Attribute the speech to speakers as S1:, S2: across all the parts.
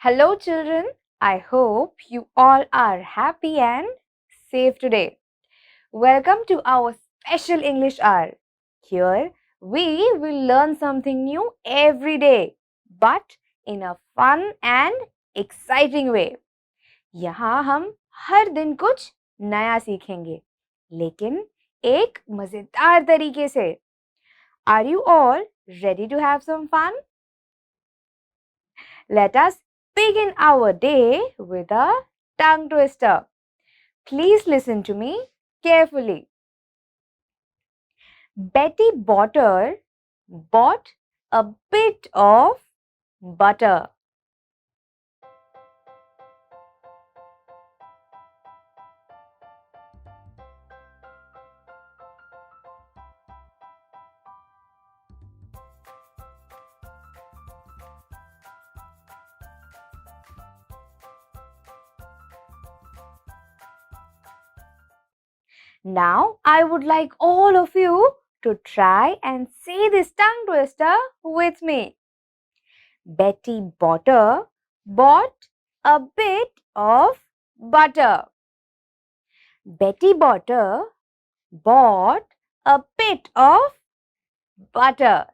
S1: Hello, children. I hope you all are happy and safe today. Welcome to our special English hour. Here, we will learn something new every day, but in a fun and exciting way. यहाँ हम हर दिन कुछ नया सीखेंगे, लेकिन एक मजेदार तरीके से. Are you all ready to have some fun? Let us begin our day with a tongue twister. Please listen to me carefully. Betty Botter bought a bit of butter. Now, I would like all of you to try and say this tongue twister with me. Betty Botter bought a bit of butter. Betty Botter bought a bit of butter.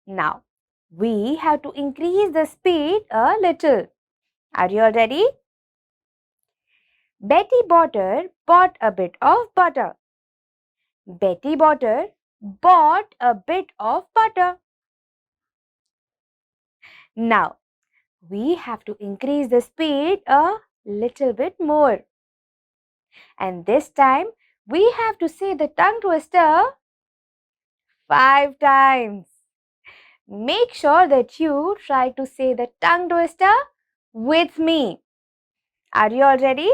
S1: Now, we have to increase the speed a little. Are you all ready? Betty Botter bought a bit of butter. Betty Botter bought a bit of butter. Now, we have to increase the speed a little bit more. And this time, we have to say the tongue twister 5 times. Make sure that you try to say the tongue twister with me. Are you all ready?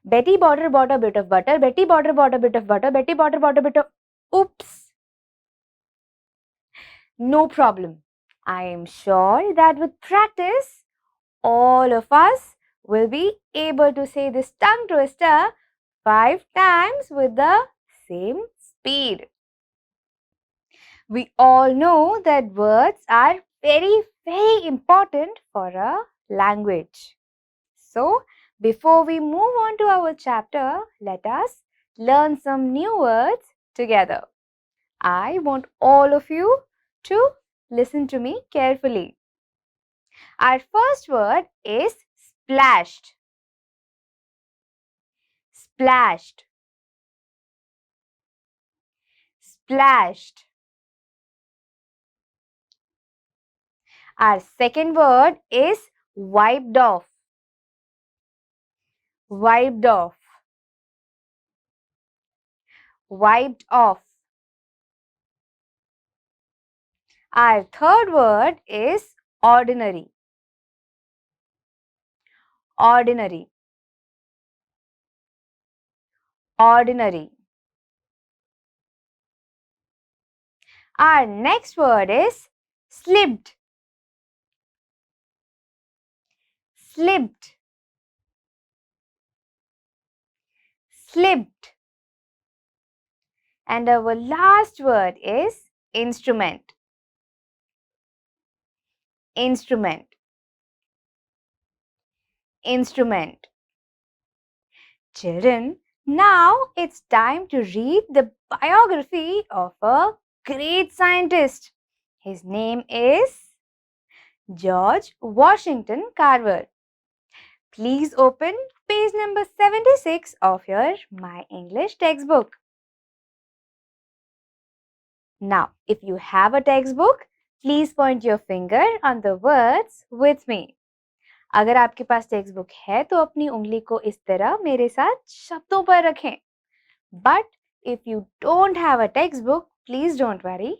S1: Betty Botter bought a bit of butter. Betty Botter bought a bit of butter. Betty Botter bought a bit of... Oops! No problem. I am sure that with practice, all of us will be able to say this tongue twister 5 times with the same speed. We all know that words are very, very important for a language. So, before we move on to our chapter, let us learn some new words together. I want all of you to listen to me carefully. Our first word is splashed. Splashed. Splashed. Our second word is wiped off. Wiped off. Wiped off. Our third word is ordinary. Ordinary. Ordinary. Our next word is slipped. Slipped. Slipped. And our last word is instrument. Instrument. Instrument. Children, now it's time to read the biography of a great scientist. His name is George Washington Carver. Please open page number 76 of your My English textbook. Now, if you have a textbook, please point your finger on the words with me. अगर आपके पास text book है तो अपनी उंगली को इस तरह मेरे साथ शब्दों पर रखें. But if you don't have a textbook, please don't worry.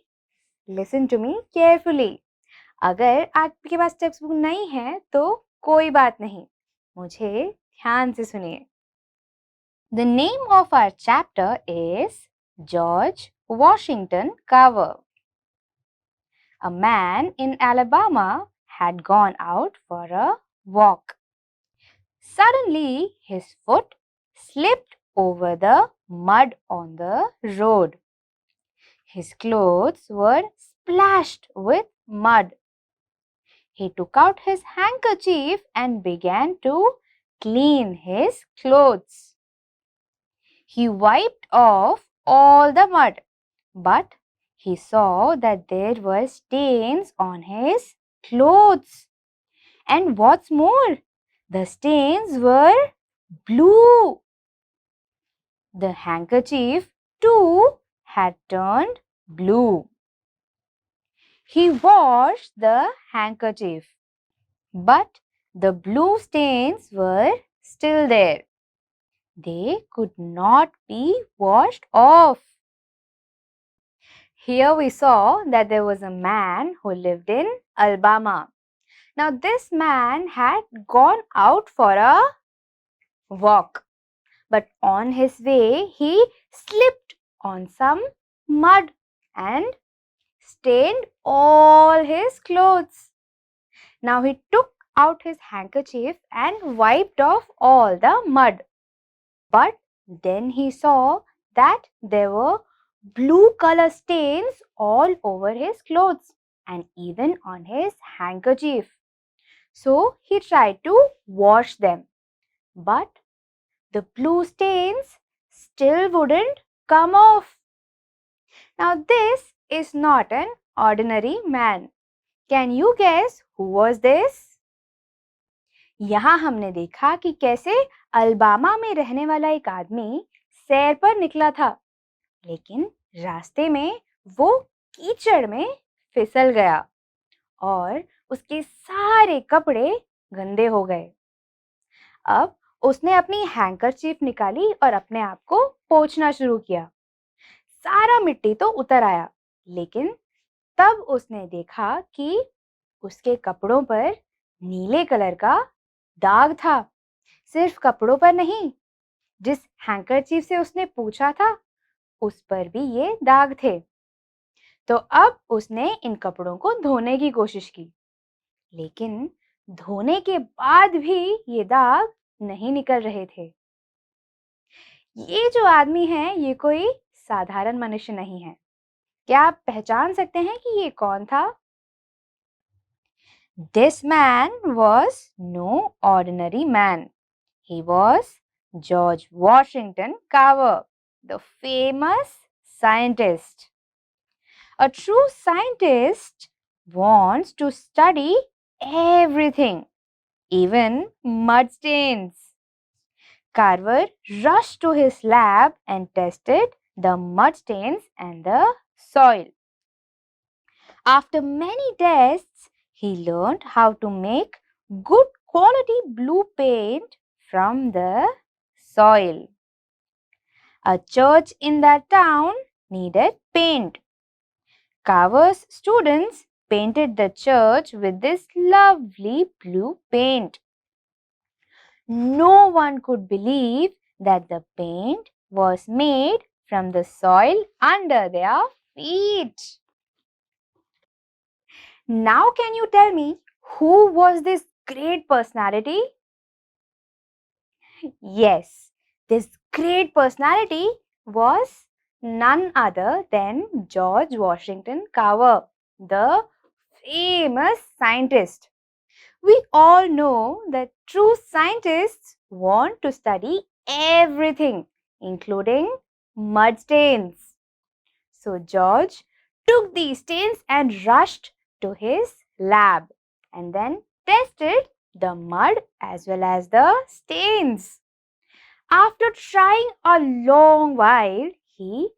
S1: Listen to me carefully. अगर आपके पास टेक्स्ट बुक नहीं है तो कोई बात नहीं. मुझे ध्यान से सुनिए. The name of our chapter is George Washington Carver. A man in Alabama had gone out for a walk. Suddenly, his foot slipped over the mud on the road. His clothes were splashed with mud. He took out his handkerchief and began to clean his clothes. He wiped off all the mud, but he saw that there were stains on his clothes. And what's more, the stains were blue. The handkerchief too had turned blue. He washed the handkerchief, but the blue stains were still there. They could not be washed off. Here we saw that there was a man who lived in Alabama. Now this man had gone out for a walk, but on his way he slipped on some mud and stained all his clothes. Now he took out his handkerchief and wiped off all the mud. But then he saw that there were blue color stains all over his clothes and even on his handkerchief. So he tried to wash them. But the blue stains still wouldn't come off. Now this is not an ordinary man. Can you guess who was this? यहाँ हमने देखा कि कैसे Alabama में रहने वाला एक आदमी सैर पर निकला था, लेकिन रास्ते में वो कीचड़ में फिसल गया और उसके सारे कपड़े गंदे हो गए. अब उसने अपनी हैंकरचीफ निकाली और अपने आप को पोंछना शुरू किया. सारा मिट्टी तो उतर आया, लेकिन तब उसने देखा कि उसके कपड़ों पर नीले कलर का दाग था. सिर्फ कपड़ों पर नहीं, जिस हैंकरचीफ से उसने पूछा था उस पर भी ये दाग थे. तो अब उसने इन कपड़ों को धोने की कोशिश की, लेकिन धोने के बाद भी ये दाग नहीं निकल रहे थे. ये जो आदमी है ये कोई साधारण मनुष्य नहीं है. क्या आप पहचान सकते हैं कि ये कौन था? This man was no ordinary man. He was George Washington Carver, the famous scientist. A true scientist wants to study everything, even mud stains. Carver rushed to his lab and tested the mud stains and the soil. After many tests, he learned how to make good quality blue paint from the soil. A church in that town needed paint. Carver's students painted the church with this lovely blue paint. No one could believe that the paint was made from the soil under their feet. Now can you tell me who was this great personality? Yes, this great personality was none other than George Washington Carver, the famous scientist. We all know that true scientists want to study everything, including mud stains. So George took these stains and rushed to his lab and then tested the mud as well as the stains. After trying a long while, he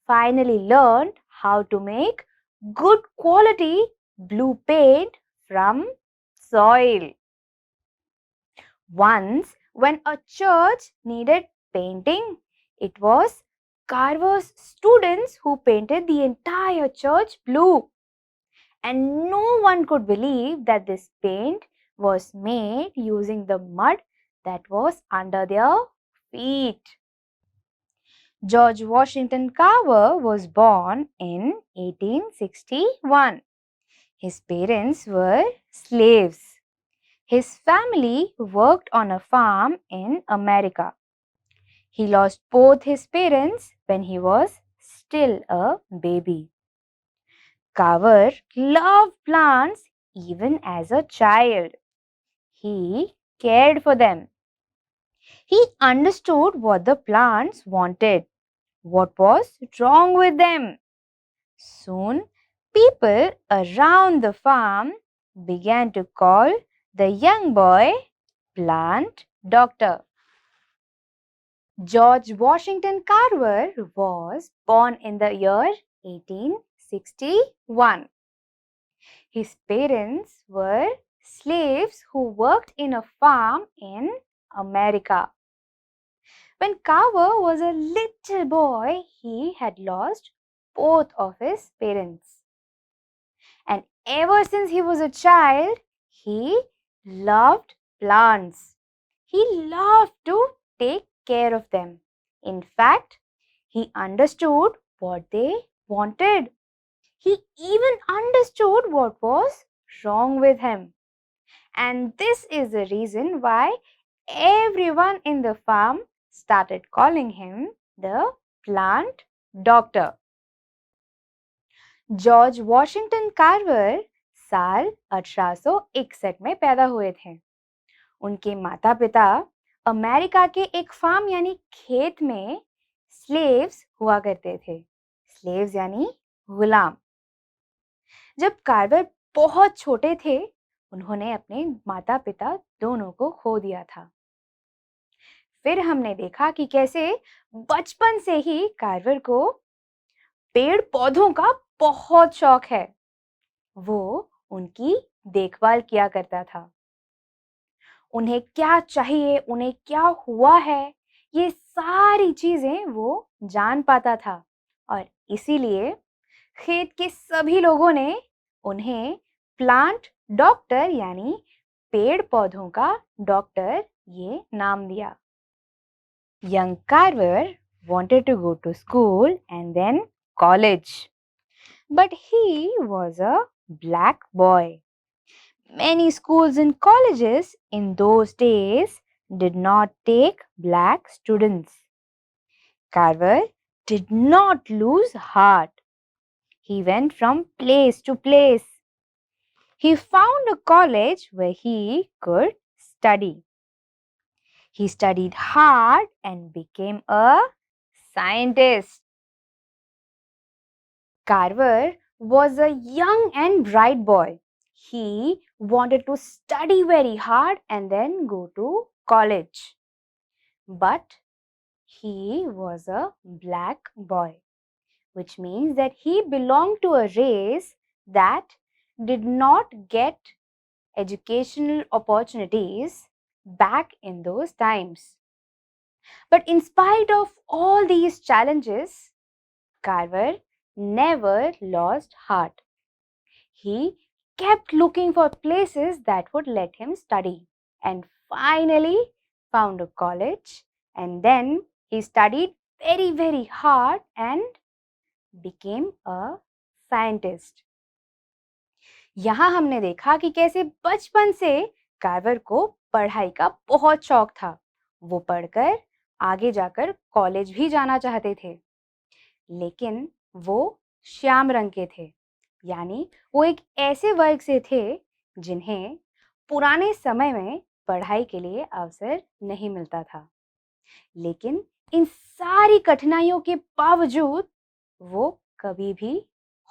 S1: finally learned how to make good quality blue paint from soil. Once, when a church needed painting, it was Carver's students who painted the entire church blue. And no one could believe that this paint was made using the mud that was under their feet. George Washington Carver was born in 1861. His parents were slaves. His family worked on a farm in America. He lost both his parents when he was still a baby. Carver loved plants even as a child. He cared for them. He understood what the plants wanted, what was wrong with them. Soon, people around the farm began to call the young boy Plant Doctor. George Washington Carver was born in the year 1861. His parents were slaves who worked in a farm in America. When Carver was a little boy, he had lost both of his parents. And ever since he was a child, he loved plants. He loved to take care of them. In fact, he understood what they wanted. He even understood what was wrong with him. And this is the reason why everyone in the farm started calling him the plant doctor. George Washington Carver साल 1861 में पैदा हुए थे। उनके माता पिता America के एक फार्म यानी खेत में स्लेव्स हुआ करते थे। स्लेव्स यानी गुलाम। जब कार्वर बहुत छोटे थे, उन्होंने अपने माता पिता दोनों को खो दिया था। फिर हमने देखा कि कैसे बचपन से ही कार्वर को पेड़ पौधों का बहुत शौक है। वो उनकी देखभाल किया करता था। उन्हें क्या चाहिए, उन्हें क्या हुआ है, ये सारी चीजें वो जान पाता था और इसीलिए खेत के सभी लोगों ने उन्हें प्लांट डॉक्टर यानी पेड़ पौधों का डॉक्टर ये नाम दिया। Young Carver wanted to go to school and then college. But he was a black boy. Many schools and colleges in those days did not take black students. Carver did not lose heart. He went from place to place. He found a college where he could study. He studied hard and became a scientist. Carver was a young and bright boy. He wanted to study very hard and then go to college. But he was a black boy, which means that he belonged to a race that did not get educational opportunities back in those times. But in spite of all these challenges, Carver never lost heart. He kept looking for places that would let him study and finally found a college, and then he studied very, very hard and became a scientist. यहाँ हमने देखा कि कैसे बचपन से Carver को पढ़ाई का बहुत शौक था। वो पढ़कर आगे जाकर कॉलेज भी जाना चाहते थे, लेकिन वो श्याम रंग के थे, यानी वो एक ऐसे वर्ग से थे जिन्हें पुराने समय में पढ़ाई के लिए अवसर नहीं मिलता था। लेकिन इन सारी कठिनाइयों के बावजूद वो कभी भी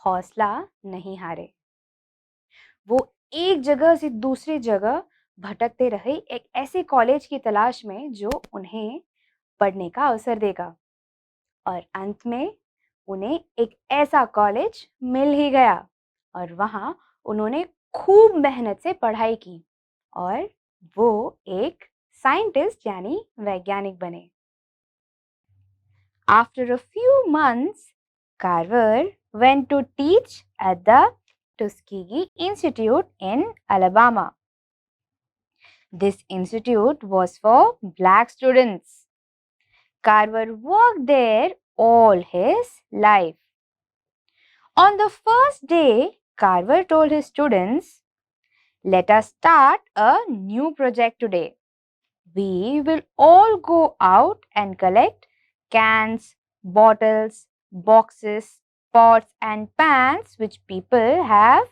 S1: हौसला नहीं हारे। वो एक जगह से दूसरी जगह भटकते रहे एक ऐसे कॉलेज की तलाश में जो उन्हें पढ़ने का अवसर देगा और अंत में उन्हें एक ऐसा कॉलेज मिल ही गया और वहाँ उन्होंने खूब मेहनत से पढ़ाई की और वो एक साइंटिस्ट यानी वैज्ञानिक बने। After a few months, Carver went to teach at the Tuskegee Institute in Alabama. This institute was for black students. Carver worked there all his life. On the first day, Carver told his students, "Let us start a new project today. We will all go out and collect cans, bottles, boxes, pots, and pans which people have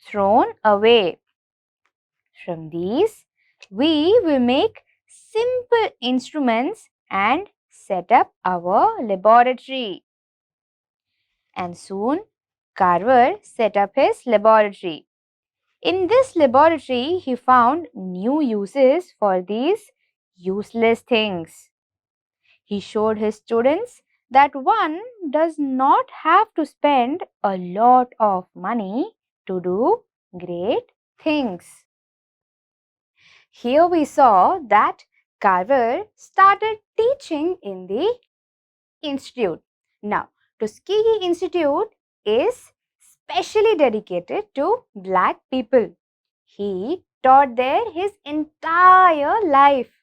S1: thrown away. From these, we will make simple instruments and set up our laboratory." And soon, Carver set up his laboratory. In this laboratory, he found new uses for these useless things. He showed his students that one does not have to spend a lot of money to do great things. Here we saw that Carver started teaching in the institute. Now, Tuskegee Institute is specially dedicated to black people. He taught there his entire life.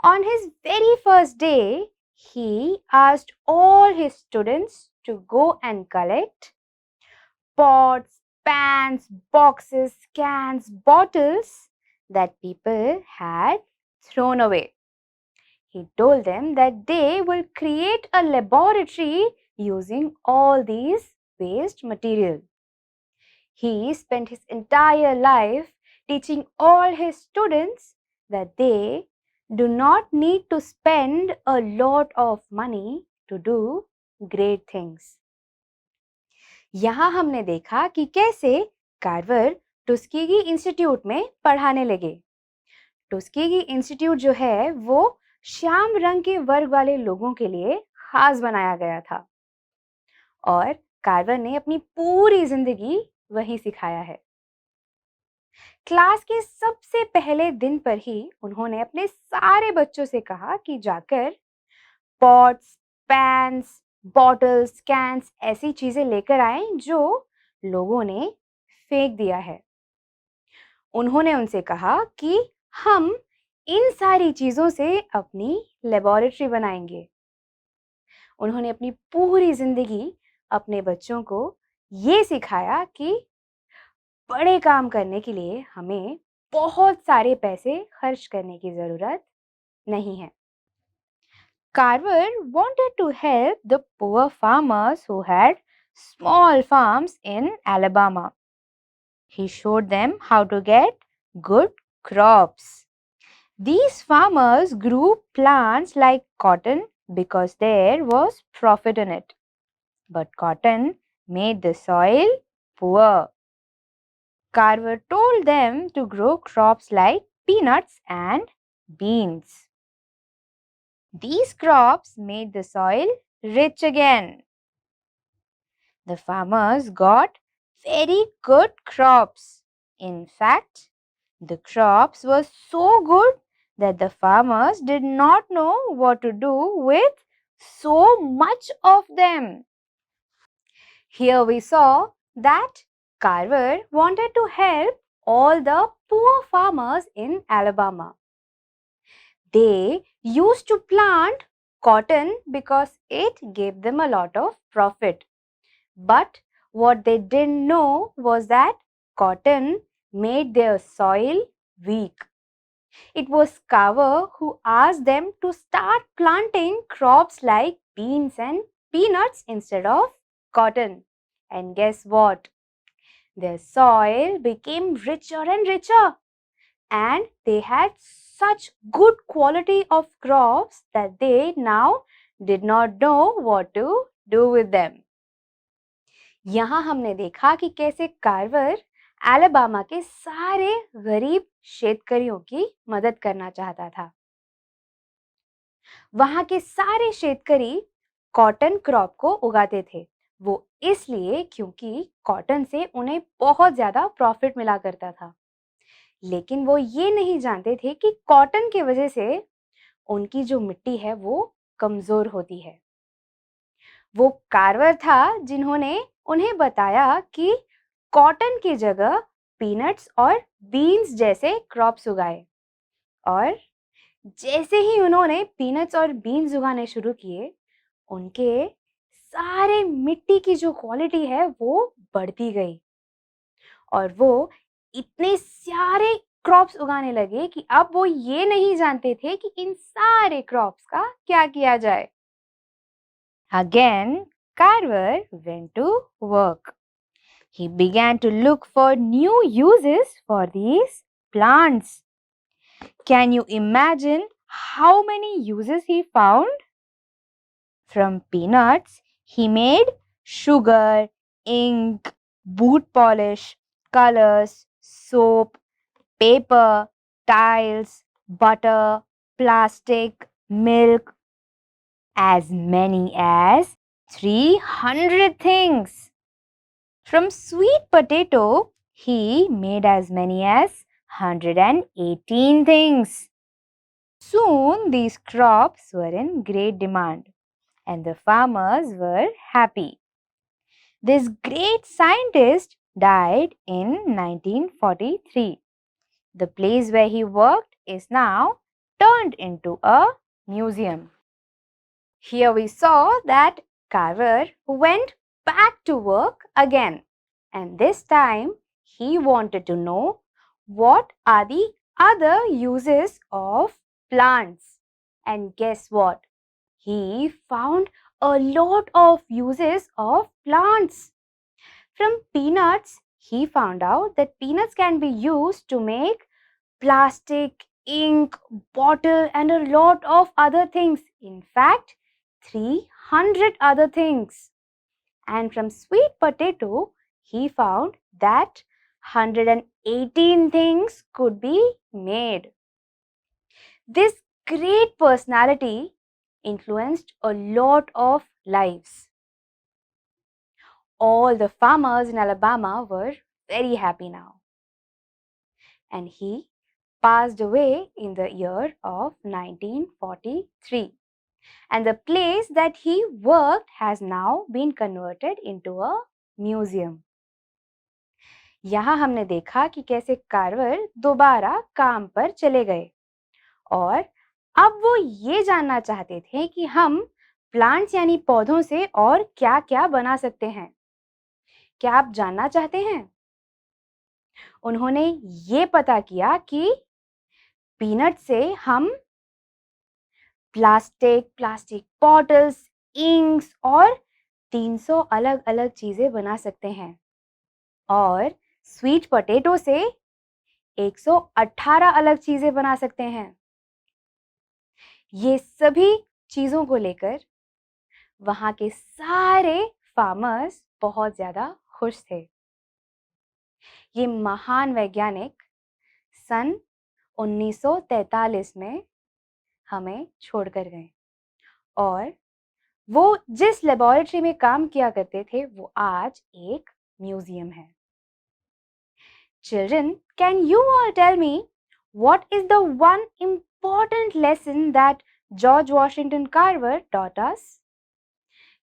S1: On his very first day, he asked all his students to go and collect pots, pans, boxes, cans, bottles that people had thrown away. He told them that they will create a laboratory using all these waste material. He spent his entire life teaching all his students that they do not need to spend a lot of money to do great things. यहाँ हमने देखा कि कैसे Carver टुस्केगी institute में पढ़ाने लगे। टुस्केगी institute जो है वो श्याम रंग के वर्ग वाले लोगों के लिए खास बनाया गया था और कार्वर ने अपनी पूरी जिंदगी वही सिखाया है। क्लास के सबसे पहले दिन पर ही उन्होंने अपने सारे बच्चों से कहा कि जाकर पॉट्स, पैन्स, बॉटल्स, कैन्स ऐसी चीजें लेकर आएं जो लोगों ने फेंक दिया है। उन्होंने उनसे कहा कि हम इन सारी चीजों से अपनी लेबोरेटरी बनाएंगे। उन्होंने अपनी पूरी जिंदगी अपने बच्चों को ये सिखाया कि बड़े काम करने के लिए हमें बहुत सारे पैसे खर्च करने की जरूरत नहीं है। Carver wanted to help the poor farmers who had small farms in Alabama. He showed them how to get good crops. These farmers grew plants like cotton because there was profit in it. But cotton made the soil poor. Carver told them to grow crops like peanuts and beans. These crops made the soil rich again. The farmers got very good crops. In fact, the crops were so good that the farmers did not know what to do with so much of them. Here we saw that Carver wanted to help all the poor farmers in Alabama. They used to plant cotton because it gave them a lot of profit. But what they didn't know was that cotton made their soil weak. It was Carver who asked them to start planting crops like beans and peanuts instead of cotton. And guess what? Their soil became richer and richer, and they had such good quality of crops that they now did not know what to do with them. यहाँ हमने देखा कि कैसे Carver Alabama के सारे गरीब शेतकरियों की मदद करना चाहता था। वहां के सारे शेतकरी कॉटन क्रॉप को उगाते थे। वो इसलिए क्योंकि कॉटन से उन्हें बहुत ज़्यादा प्रॉफिट मिला करता था। लेकिन वो ये नहीं जानते थे कि कॉटन की वजह से उनकी जो मिट्टी है वो कमज़ोर होती है। वो कार्वर था जिन्होंने उन्हें बताया कि कॉटन की जगह पीनट्स और बीन्स जैसे क्रॉप्स उगाए। और जैसे ही उन्होंने पीनट्स और बीन्स उगाने शुरू किए, उनके सारे मिट्टी की जो क्वालिटी है वो बढ़ती गई और वो इतने सारे क्रॉप्स उगाने लगे कि अब वो ये नहीं जानते थे कि इन सारे क्रॉप्स का क्या किया जाए। Again, Carver went to work. He began to look for new uses for these plants. Can you imagine how many uses he found? From peanuts, he made sugar, ink, boot polish, colors, soap, paper, tiles, butter, plastic, milk, as many as 300 things. From sweet potato, he made as many as 118 things. Soon these crops were in great demand and the farmers were happy. This great scientist died in 1943. The place where he worked is now turned into a museum. Here we saw that Carver went back to work again, and this time he wanted to know what are the other uses of plants. And guess what? He found a lot of uses of plants. From peanuts, he found out that peanuts can be used to make plastic, ink, bottle, and a lot of other things. In fact, 300 other things. And from sweet potato, he found that 118 things could be made. This great personality influenced a lot of lives. All the farmers in Alabama were very happy now. And he passed away in the year of 1943. And the place that he worked has now been converted into a museum. यहाँ हमने देखा कि कैसे Carver दोबारा काम पर चले गए और अब वो ये जानना चाहते थे कि हम प्लांट्स यानी पौधों से और क्या-क्या बना सकते हैं। क्या आप जानना चाहते हैं? उन्होंने ये पता किया कि पीनट से हम प्लास्टिक बॉटल्स, इंक्स और 300 अलग-अलग चीजें बना सकते हैं और स्वीट पोटैटो से 118 अलग चीजें बना सकते हैं। ये सभी चीजों को लेकर वहां के सारे फार्मर्स बहुत ज्यादा खुश थे। ये महान वैज्ञानिक सन 1943 में हमें छोड़कर गए और वो जिस लेबोरेटरी में काम किया करते थे वो आज एक म्यूजियम है। Children, can you all tell me what is the one important lesson that George Washington Carver taught us?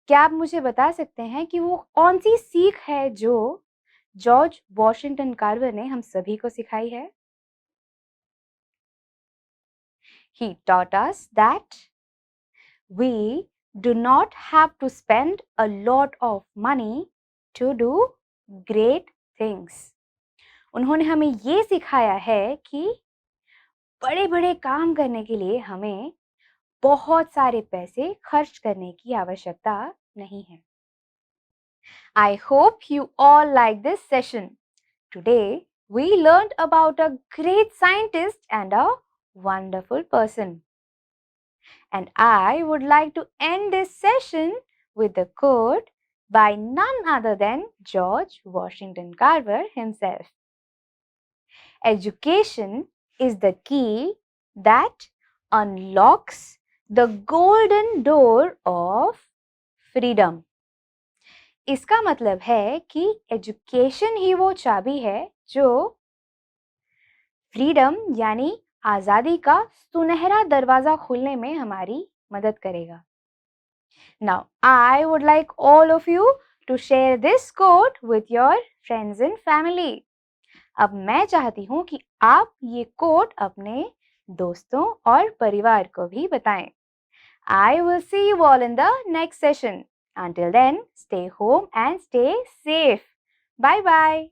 S1: क्या आप मुझे बता सकते हैं कि वो कौन सी सीख है जो जॉर्ज वॉशिंगटन कार्वर ने हम सभी को सिखाई है? He taught us that we do not have to spend a lot of money to do great things. उन्होंने हमें ये सिखाया है कि बड़े-बड़े काम करने के लिए हमें बहुत सारे पैसे खर्च करने की आवश्यकता नहीं है। I hope you all like this session. Today we learned about a great scientist and a wonderful person. And I would like to end this session with a quote by none other than George Washington Carver himself. Education is the key that unlocks the golden door of freedom. इसका मतलब है कि education ही वो चाबी है जो freedom यानी आजादी का सुनहरा दरवाजा खोलने में हमारी मदद करेगा। Now, I would like all of you to share this quote with your friends and family. अब मैं चाहती हूँ कि आप ये कोट अपने दोस्तों और परिवार को भी बताएं। I will see you all in the next session. Until then, stay home and stay safe. Bye bye.